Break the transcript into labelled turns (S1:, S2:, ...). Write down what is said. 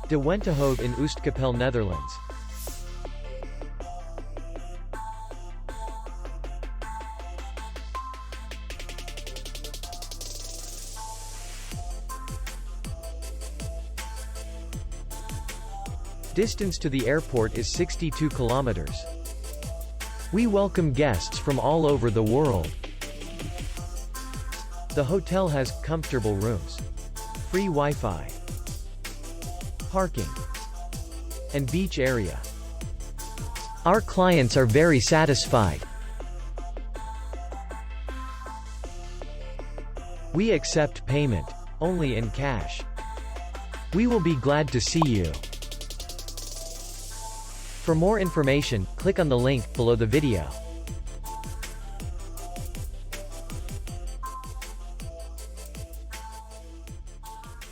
S1: De Wentehoeve in Oostkapelle, Netherlands. Distance to the airport is 62 kilometers. We welcome guests from all over the world. The hotel has comfortable rooms, free Wi-Fi, parking, and beach area. Our clients are very satisfied. We accept payment only in cash. We will be glad to see you. For more information, click on the link below the video.